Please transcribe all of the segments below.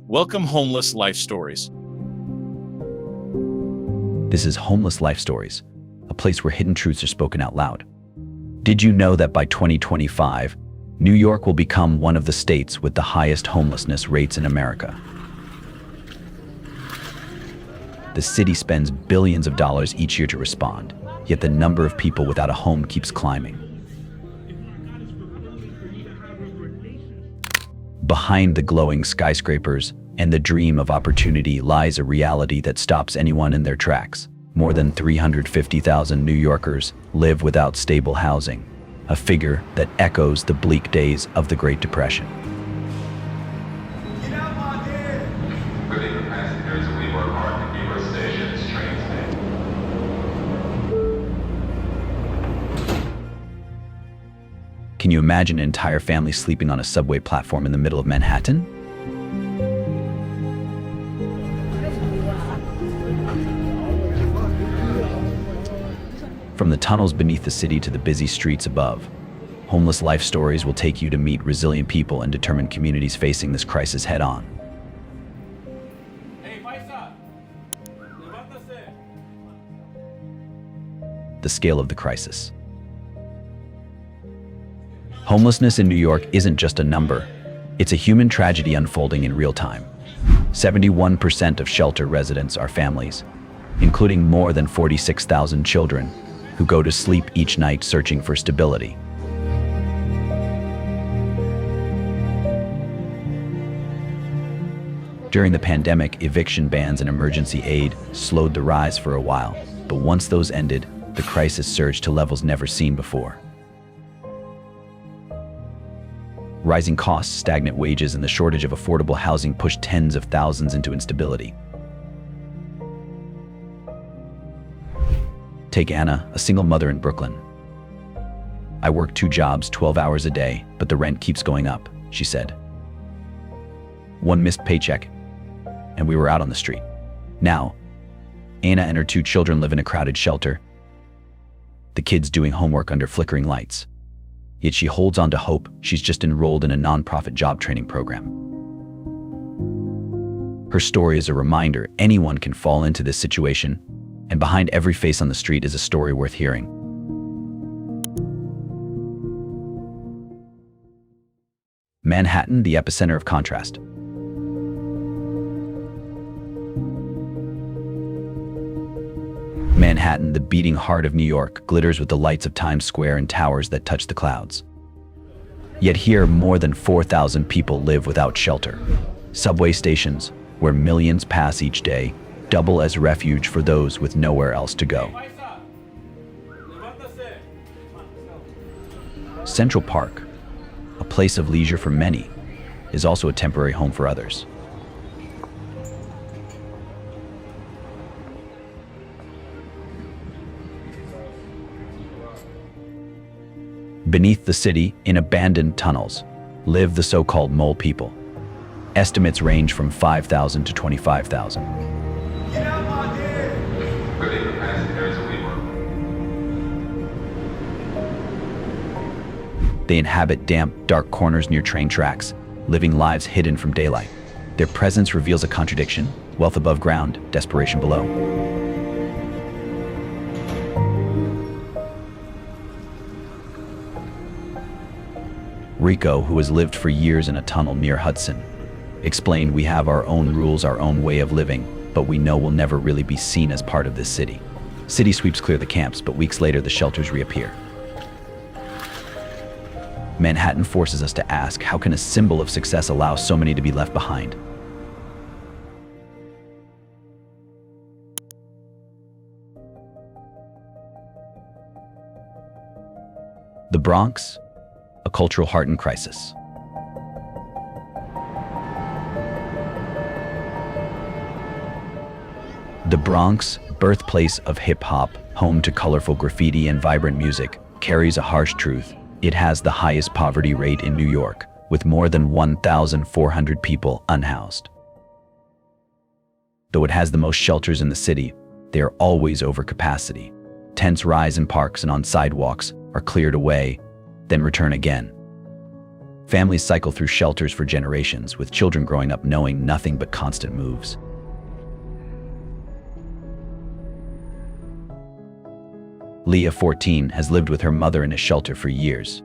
Welcome Homeless Life Stories. This is Homeless Life Stories, a place where hidden truths are spoken out loud. Did you know that by 2025, New York will become one of the states with the highest homelessness rates in America? The city spends billions of dollars each year to respond, yet the number of people without a home keeps climbing. Behind the glowing skyscrapers and the dream of opportunity lies a reality that stops anyone in their tracks. More than 350,000 New Yorkers live without stable housing, a figure that echoes the bleak days of the Great Depression. Can you imagine an entire family sleeping on a subway platform in the middle of Manhattan? From the tunnels beneath the city to the busy streets above, Homeless Life Stories will take you to meet resilient people and determined communities facing this crisis head-on. The scale of the crisis. Homelessness in New York isn't just a number, it's a human tragedy unfolding in real time. 71% of shelter residents are families, including more than 46,000 children who go to sleep each night searching for stability. During the pandemic, eviction bans and emergency aid slowed the rise for a while, but once those ended, the crisis surged to levels never seen before. Rising costs, stagnant wages, and the shortage of affordable housing pushed tens of thousands into instability. Take Anna, a single mother in Brooklyn. "I work 2 jobs, 12 hours a day, but the rent keeps going up," she said. "One missed paycheck, and we were out on the street." Now, Anna and her 2 children live in a crowded shelter, the kids doing homework under flickering lights. Yet she holds on to hope. She's just enrolled in a nonprofit job training program. Her story is a reminder anyone can fall into this situation, and behind every face on the street is a story worth hearing. Manhattan, the epicenter of contrast. Manhattan, the beating heart of New York, glitters with the lights of Times Square and towers that touch the clouds. Yet here, more than 4,000 people live without shelter. Subway stations, where millions pass each day, double as refuge for those with nowhere else to go. Central Park, a place of leisure for many, is also a temporary home for others. Beneath the city, in abandoned tunnels, live the so-called mole people. Estimates range from 5,000 to 25,000. They inhabit damp, dark corners near train tracks, living lives hidden from daylight. Their presence reveals a contradiction: wealth above ground, desperation below. Rico, who has lived for years in a tunnel near Hudson, explained, "We have our own rules, our own way of living, but we know we'll never really be seen as part of this city." City sweeps clear the camps, but weeks later the shelters reappear. Manhattan forces us to ask, how can a symbol of success allow so many to be left behind? The Bronx, a cultural heart in crisis. The Bronx, birthplace of hip-hop, home to colorful graffiti and vibrant music, carries a harsh truth. It has the highest poverty rate in New York, with more than 1,400 people unhoused. Though it has the most shelters in the city, they are always over capacity. Tents rise in parks and on sidewalks, are cleared away, then return again. Families cycle through shelters for generations, with children growing up knowing nothing but constant moves. Leah, 14, has lived with her mother in a shelter for years.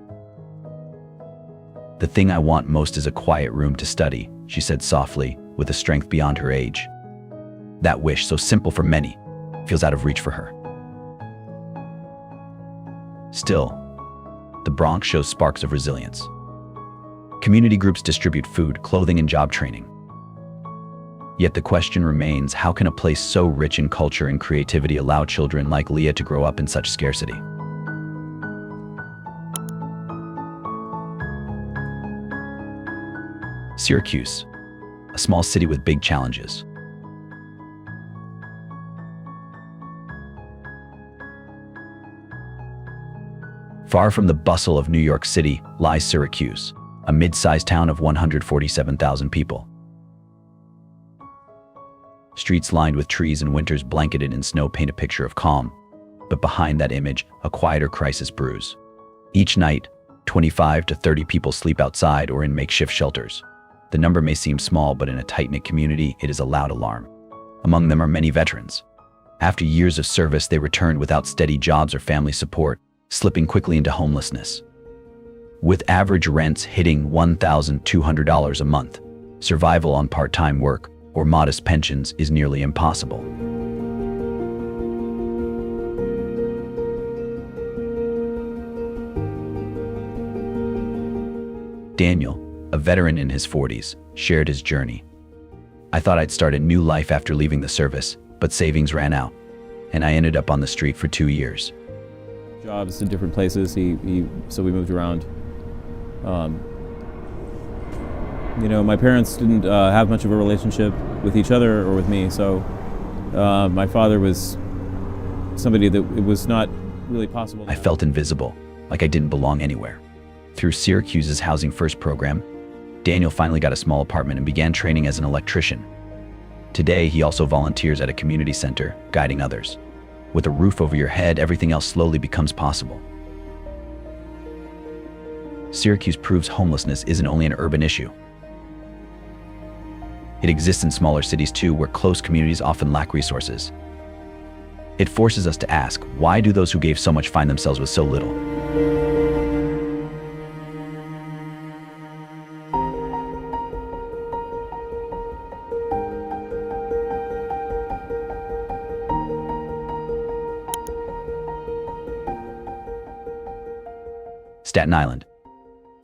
"The thing I want most is a quiet room to study," she said softly, with a strength beyond her age. That wish, so simple for many, feels out of reach for her. Still, the Bronx shows sparks of resilience. Community groups distribute food, clothing, and job training. Yet the question remains, how can a place so rich in culture and creativity allow children like Leah to grow up in such scarcity? Syracuse, a small city with big challenges. Far from the bustle of New York City lies Syracuse, a mid-sized town of 147,000 people. Streets lined with trees and winters blanketed in snow paint a picture of calm, but behind that image, a quieter crisis brews. Each night, 25 to 30 people sleep outside or in makeshift shelters. The number may seem small, but in a tight-knit community, it is a loud alarm. Among them are many veterans. After years of service, they returned without steady jobs or family support, slipping quickly into homelessness. With average rents hitting $1,200 a month, survival on part-time work or modest pensions is nearly impossible. Daniel, a veteran in his 40s, shared his journey. "I thought I'd start a new life after leaving the service, but savings ran out, and I ended up on the street for 2 years." Jobs in different places, so we moved around. My parents didn't have much of a relationship with each other or with me, so my father was somebody that it was not really possible. I felt invisible, like I didn't belong anywhere. Through Syracuse's Housing First program, Daniel finally got a small apartment and began training as an electrician. Today, he also volunteers at a community center, guiding others. With a roof over your head, everything else slowly becomes possible. Syracuse proves homelessness isn't only an urban issue. It exists in smaller cities too, where close communities often lack resources. It forces us to ask, why do those who gave so much find themselves with so little? Staten Island,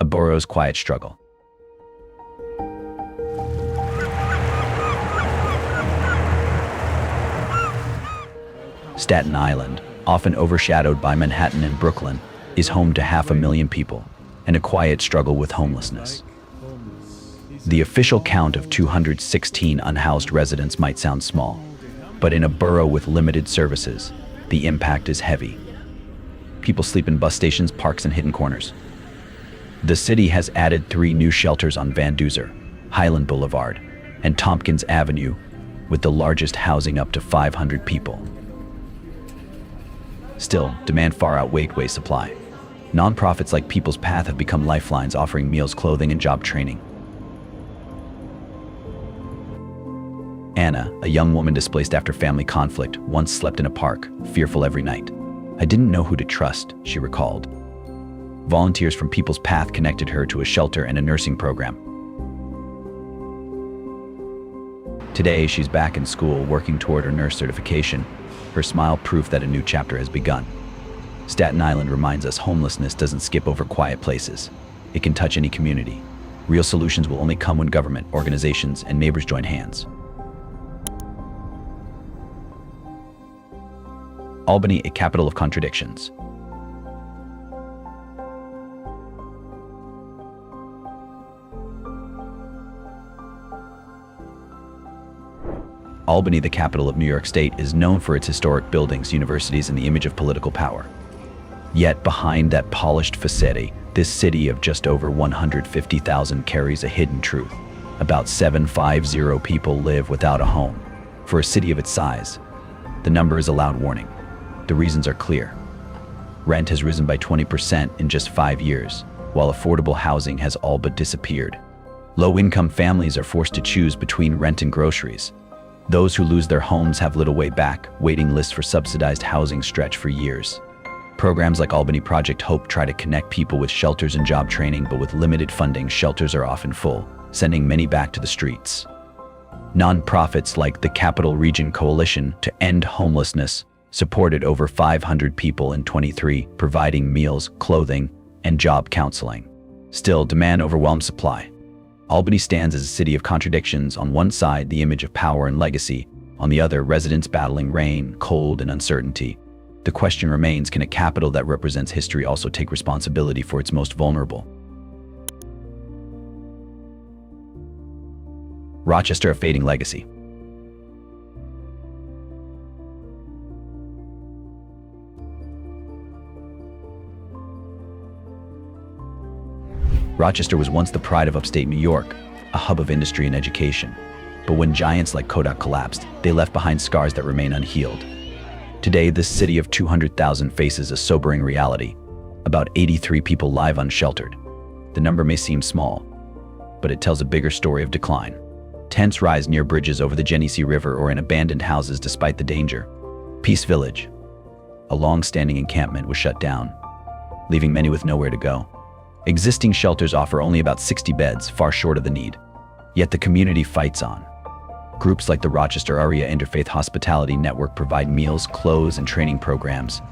a borough's quiet struggle. Staten Island, often overshadowed by Manhattan and Brooklyn, is home to 500,000 people and a quiet struggle with homelessness. The official count of 216 unhoused residents might sound small, but in a borough with limited services, the impact is heavy. People sleep in bus stations, parks, and hidden corners. The city has added 3 new shelters on Van Duzer, Highland Boulevard, and Tompkins Avenue, with the largest housing up to 500 people. Still, demand far outweighs supply. Nonprofits like People's Path have become lifelines, offering meals, clothing, and job training. Anna, a young woman displaced after family conflict, once slept in a park, fearful every night. "I didn't know who to trust," she recalled. Volunteers from People's Path connected her to a shelter and a nursing program. Today, she's back in school, working toward her nurse certification, her smile proof that a new chapter has begun. Staten Island reminds us homelessness doesn't skip over quiet places. It can touch any community. Real solutions will only come when government, organizations, and neighbors join hands. Albany, a capital of contradictions. Albany, the capital of New York State, is known for its historic buildings, universities, and the image of political power. Yet behind that polished facade, this city of just over 150,000 carries a hidden truth. About 750 people live without a home. For a city of its size, the number is a loud warning. The reasons are clear. Rent has risen by 20% in just 5 years. while affordable housing has all but disappeared. Low-income families are forced to choose between rent and groceries. Those who lose their homes have little way back. Waiting lists for subsidized housing stretch for years. Programs like Albany Project Hope try to connect people with shelters and job training, but with limited funding, shelters are often full, sending many back to the streets. Nonprofits like the Capital Region Coalition to End Homelessness supported over 500 people in 23, providing meals, clothing, and job counseling. Still, demand overwhelms supply. Albany stands as a city of contradictions. On one side, the image of power and legacy. On the other, residents battling rain, cold, and uncertainty. The question remains, can a capital that represents history also take responsibility for its most vulnerable? Rochester, a fading legacy. Rochester was once the pride of upstate New York, a hub of industry and education. But when giants like Kodak collapsed, they left behind scars that remain unhealed. Today, this city of 200,000 faces a sobering reality. About 83 people live unsheltered. The number may seem small, but it tells a bigger story of decline. Tents rise near bridges over the Genesee River or in abandoned houses despite the danger. Peace Village, a long-standing encampment, was shut down, leaving many with nowhere to go. Existing shelters offer only about 60 beds, far short of the need. Yet the community fights on. Groups like the Rochester Area Interfaith Hospitality Network provide meals, clothes, and training programs.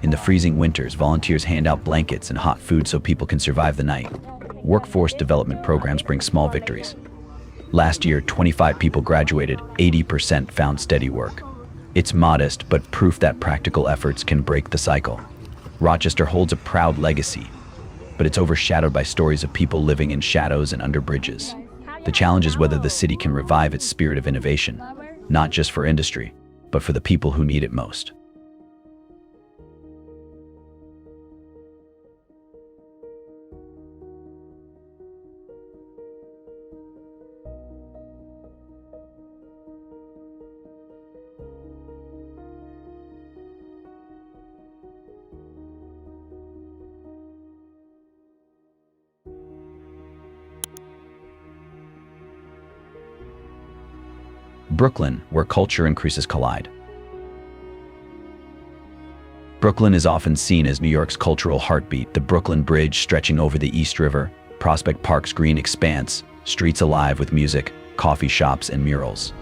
In the freezing winters, volunteers hand out blankets and hot food so people can survive the night. Workforce development programs bring small victories. Last year, 25 people graduated, 80% found steady work. It's modest, but proof that practical efforts can break the cycle. Rochester holds a proud legacy, but it's overshadowed by stories of people living in shadows and under bridges. The challenge is whether the city can revive its spirit of innovation, not just for industry, but for the people who need it most. Brooklyn, where culture and crises collide. Brooklyn is often seen as New York's cultural heartbeat. The Brooklyn Bridge stretching over the East River, Prospect Park's green expanse, streets alive with music, coffee shops, and murals.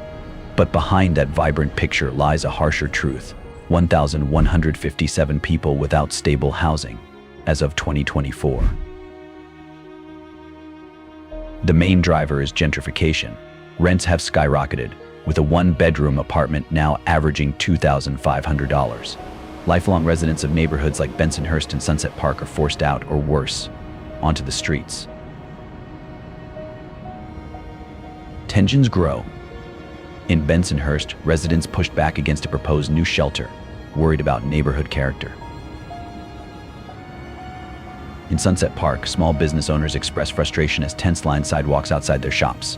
But behind that vibrant picture lies a harsher truth: 1,157 people without stable housing, as of 2024. The main driver is gentrification. Rents have skyrocketed, with a one-bedroom apartment now averaging $2,500. Lifelong residents of neighborhoods like Bensonhurst and Sunset Park are forced out, or worse, onto the streets. Tensions grow. In Bensonhurst, residents pushed back against a proposed new shelter, worried about neighborhood character. In Sunset Park, small business owners express frustration as tents line sidewalks outside their shops.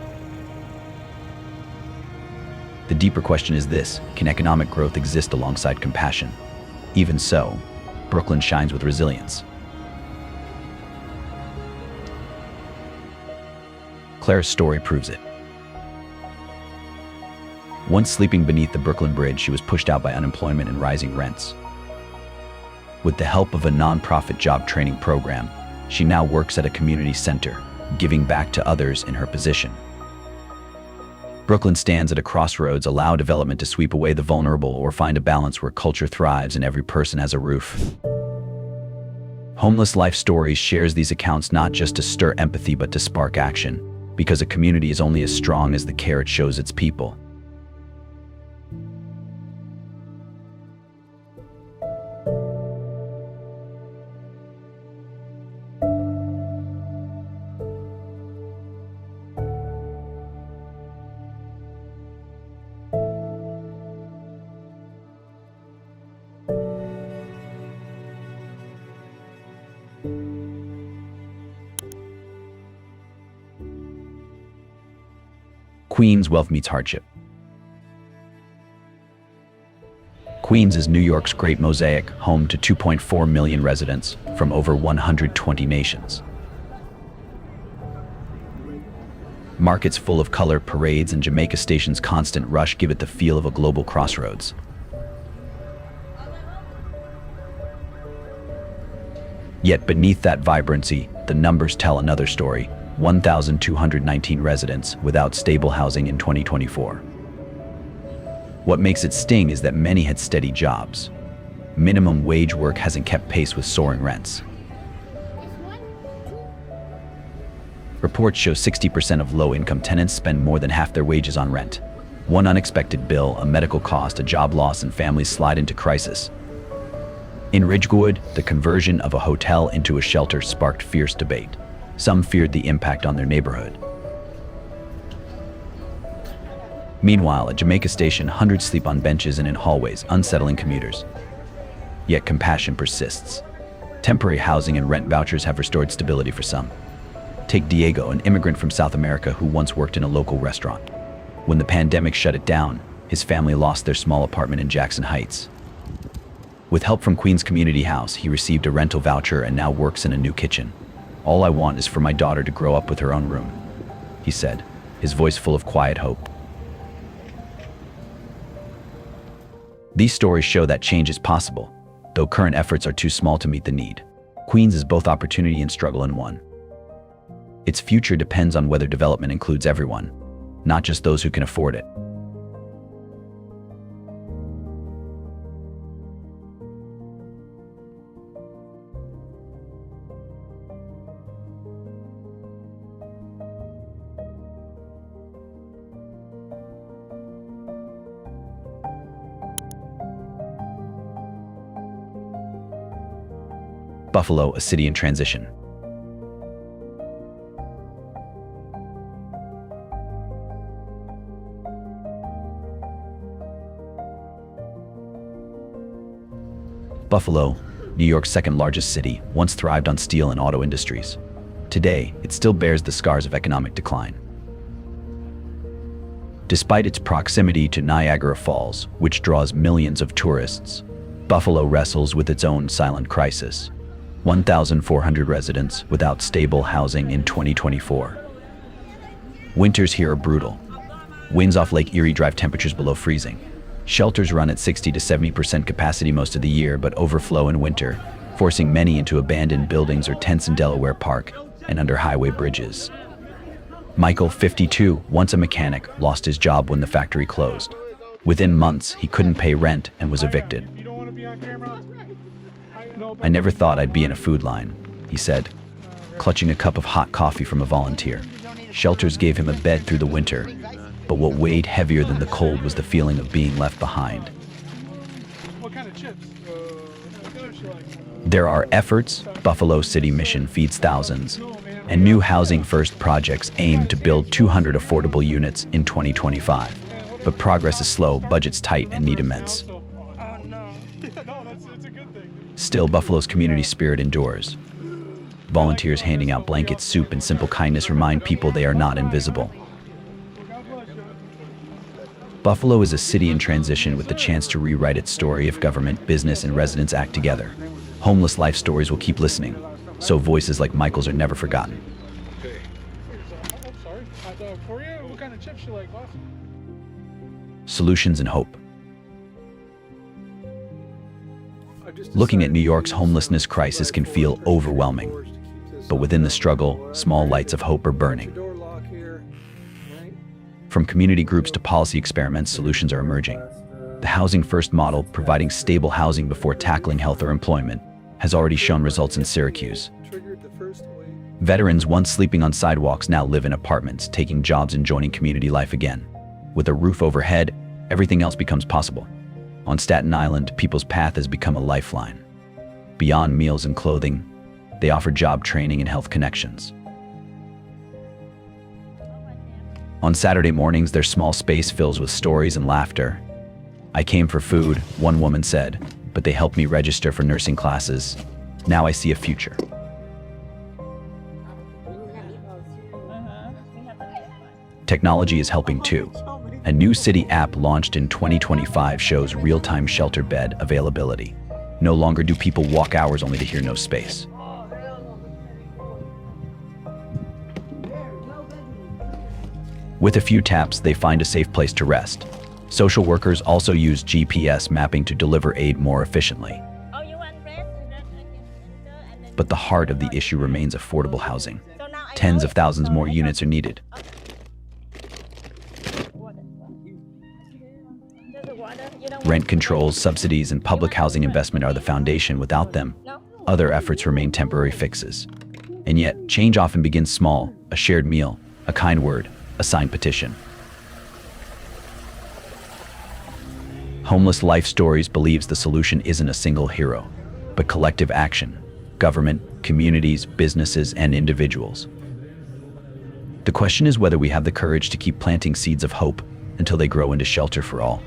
The deeper question is this: can economic growth exist alongside compassion? Even so, Brooklyn shines with resilience. Claire's story proves it. Once sleeping beneath the Brooklyn Bridge, she was pushed out by unemployment and rising rents. With the help of a nonprofit job training program, she now works at a community center, giving back to others in her position. Brooklyn stands at a crossroads: allow development to sweep away the vulnerable, or find a balance where culture thrives and every person has a roof. Homeless Life Stories shares these accounts not just to stir empathy but to spark action, because a community is only as strong as the care it shows its people. Queens, wealth meets hardship. Queens is New York's Great Mosaic, home to 2.4 million residents from over 120 nations. Markets full of color, parades, and Jamaica Station's constant rush give it the feel of a global crossroads. Yet beneath that vibrancy, the numbers tell another story: 1,219 residents without stable housing in 2024. What makes it sting is that many had steady jobs. Minimum wage work hasn't kept pace with soaring rents. Reports show 60% of low-income tenants spend more than half their wages on rent. One unexpected bill, a medical cost, a job loss, and families slide into crisis. In Ridgewood, the conversion of a hotel into a shelter sparked fierce debate. Some feared the impact on their neighborhood. Meanwhile, at Jamaica Station, hundreds sleep on benches and in hallways, unsettling commuters. Yet compassion persists. Temporary housing and rent vouchers have restored stability for some. Take Diego, an immigrant from South America who once worked in a local restaurant. When the pandemic shut it down, his family lost their small apartment in Jackson Heights. With help from Queens Community House, he received a rental voucher and now works in a new kitchen. "All I want is for my daughter to grow up with her own room," he said, his voice full of quiet hope. These stories show that change is possible, though current efforts are too small to meet the need. Queens is both opportunity and struggle in one. Its future depends on whether development includes everyone, not just those who can afford it. Buffalo, a city in transition. Buffalo, New York's second largest city, once thrived on steel and auto industries. Today, it still bears the scars of economic decline. Despite its proximity to Niagara Falls, which draws millions of tourists, Buffalo wrestles with its own silent crisis. 1,400 residents without stable housing in 2024. Winters here are brutal. Winds off Lake Erie drive temperatures below freezing. Shelters run at 60 to 70% capacity most of the year, but overflow in winter, forcing many into abandoned buildings or tents in Delaware Park and under highway bridges. Michael, 52, once a mechanic, lost his job when the factory closed. Within months, he couldn't pay rent and was evicted. "I never thought I'd be in a food line," he said, clutching a cup of hot coffee from a volunteer. Shelters gave him a bed through the winter, but what weighed heavier than the cold was the feeling of being left behind. There are efforts. Buffalo City Mission feeds thousands, and new Housing First projects aim to build 200 affordable units in 2025. But progress is slow, budgets tight, and need immense. Still, Buffalo's community spirit endures. Volunteers handing out blankets, soup, and simple kindness remind people they are not invisible. Buffalo is a city in transition with the chance to rewrite its story if government, business, and residents act together. Homeless life stories will keep listening, so voices like Michael's are never forgotten. Solutions and hope. Looking at New York's homelessness crisis can feel overwhelming, but within the struggle, small lights of hope are burning. From community groups to policy experiments, solutions are emerging. The Housing First model, providing stable housing before tackling health or employment, has already shown results in Syracuse. Veterans once sleeping on sidewalks now live in apartments, taking jobs and joining community life again. With a roof overhead, everything else becomes possible. On Staten Island, people's path has become a lifeline. Beyond meals and clothing, they offer job training and health connections. On Saturday mornings, their small space fills with stories and laughter. "I came for food," one woman said, "but they helped me register for nursing classes. Now I see a future." Technology is helping too. A new city app launched in 2025 shows real-time shelter bed availability. No longer do people walk hours only to hear no space. With a few taps, they find a safe place to rest. Social workers also use GPS mapping to deliver aid more efficiently. But the heart of the issue remains affordable housing. Tens of thousands more units are needed. Rent controls, subsidies, and public housing investment are the foundation. Without them, other efforts remain temporary fixes. And yet, change often begins small: a shared meal, a kind word, a signed petition. Homeless Life Stories believes the solution isn't a single hero, but collective action: government, communities, businesses, and individuals. The question is whether we have the courage to keep planting seeds of hope until they grow into shelter for all.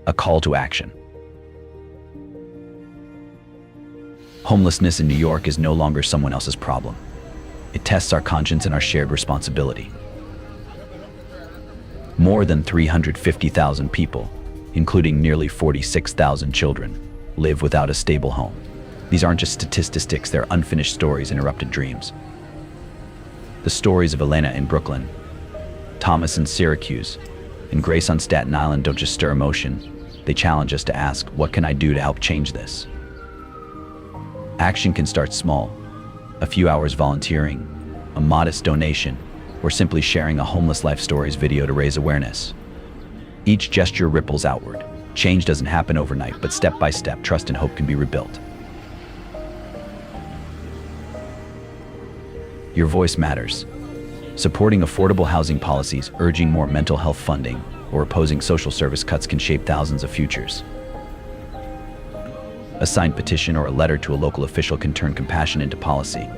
A call to action. Homelessness in New York is no longer someone else's problem. It tests our conscience and our shared responsibility. More than 350,000 people, including nearly 46,000 children, live without a stable home. These aren't just statistics, they're unfinished stories, interrupted dreams. The stories of Elena in Brooklyn, Thomas in Syracuse, and Grace on Staten Island don't just stir emotion, they challenge us to ask, what can I do to help change this? Action can start small: a few hours volunteering, a modest donation, or simply sharing a Homeless Life Stories video to raise awareness. Each gesture ripples outward. Change doesn't happen overnight, but step by step, trust and hope can be rebuilt. Your voice matters. Supporting affordable housing policies, urging more mental health funding, or opposing social service cuts can shape thousands of futures. A signed petition or a letter to a local official can turn compassion into policy.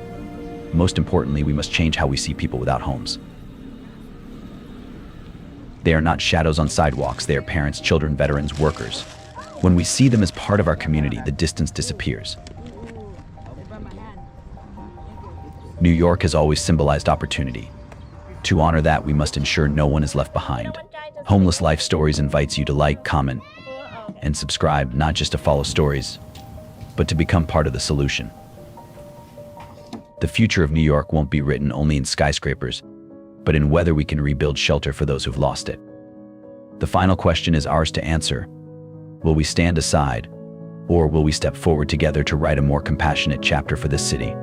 Most importantly, we must change how we see people without homes. They are not shadows on sidewalks, they are parents, children, veterans, workers. When we see them as part of our community, the distance disappears. New York has always symbolized opportunity. To honor that, we must ensure no one is left behind. Homeless Life Stories invites you to like, comment, and subscribe, not just to follow stories, but to become part of the solution. The future of New York won't be written only in skyscrapers, but in whether we can rebuild shelter for those who've lost it. The final question is ours to answer. Will we stand aside, or will we step forward together to write a more compassionate chapter for this city?